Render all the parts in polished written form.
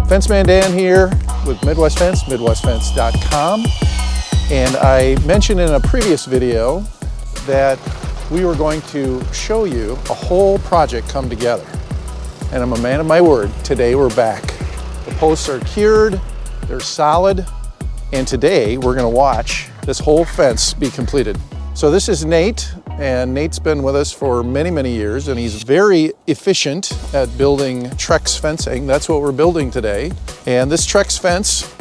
Fenceman Dan here with Midwest Fence, MidwestFence.com. And I mentioned in a previous video that we were going to show you a whole project come together. And I'm a man of my word, today we're back. The posts are cured, they're solid, and today we're gonna watch this whole fence be completed. So this is Nate, and Nate's been with us for many, many years, and he's very efficient at building TREX fencing. That's what we're building today. And this TREX fence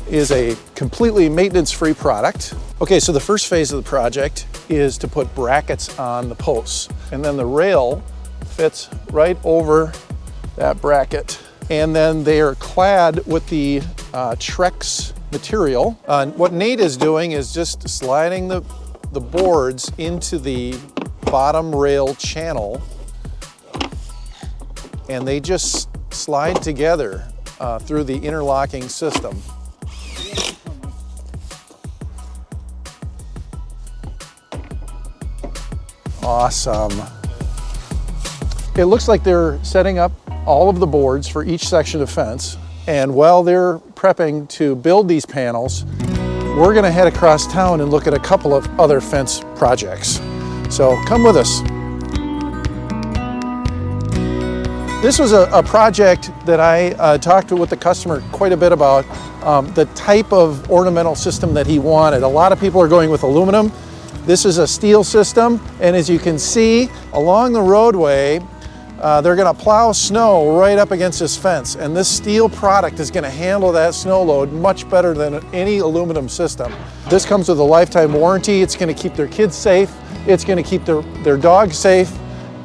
is a completely maintenance-free product. Okay, so the first phase of the project is to put brackets on the posts, and then the rail fits right over that bracket. And then they are clad with the TREX material. What Nate is doing is just sliding the boards into the bottom rail channel, and they just slide together through the interlocking system. Awesome. It looks like they're setting up all of the boards for each section of fence, and while they're prepping to build these panels, we're gonna head across town and look at a couple of other fence projects. So come with us. This was a project that I talked with the customer quite a bit about, the type of ornamental system that he wanted. A lot of people are going with aluminum. This is a steel system, and as you can see along the roadway, they're gonna plow snow right up against this fence, and this steel product is gonna handle that snow load much better than any aluminum system. This comes with a lifetime warranty. It's gonna keep their kids safe. It's gonna keep their dogs safe,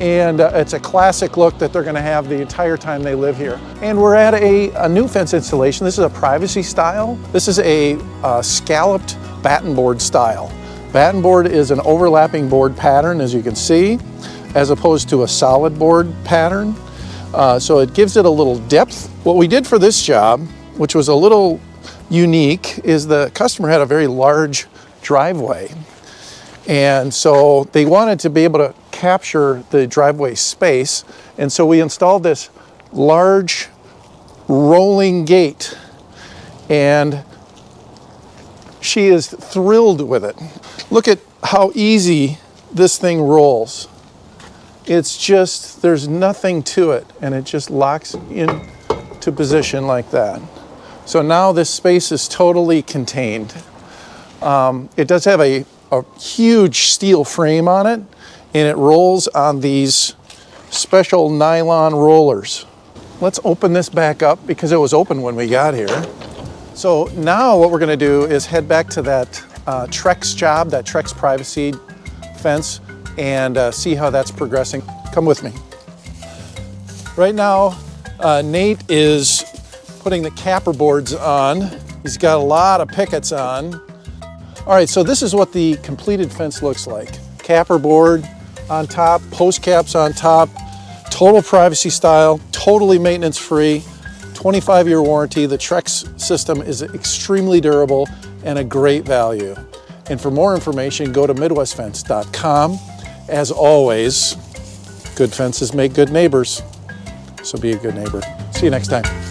and it's a classic look that they're gonna have the entire time they live here. And we're at a new fence installation. This is a privacy style. This is a scalloped batten board style. Batten board is an overlapping board pattern, as you can see, as opposed to a solid board pattern. So it gives it a little depth. What we did for this job, which was a little unique, is the customer had a very large driveway. And so they wanted to be able to capture the driveway space. And so we installed this large rolling gate, and she is thrilled with it. Look at how easy this thing rolls. It's just, there's nothing to it, and it just locks into position like that. So now this space is totally contained. It does have a huge steel frame on it, and it rolls on these special nylon rollers. Let's open this back up because it was open when we got here. So now what we're gonna do is head back to that TREX job, that TREX privacy fence, and see how that's progressing. Come with me. Right now, Nate is putting the capper boards on. He's got a lot of pickets on. All right, so this is what the completed fence looks like. Capper board on top, post caps on top, total privacy style, totally maintenance free, 25-year warranty. The TREX system is extremely durable and a great value. And for more information, go to MidwestFence.com. As always, good fences make good neighbors, so be a good neighbor. See you next time.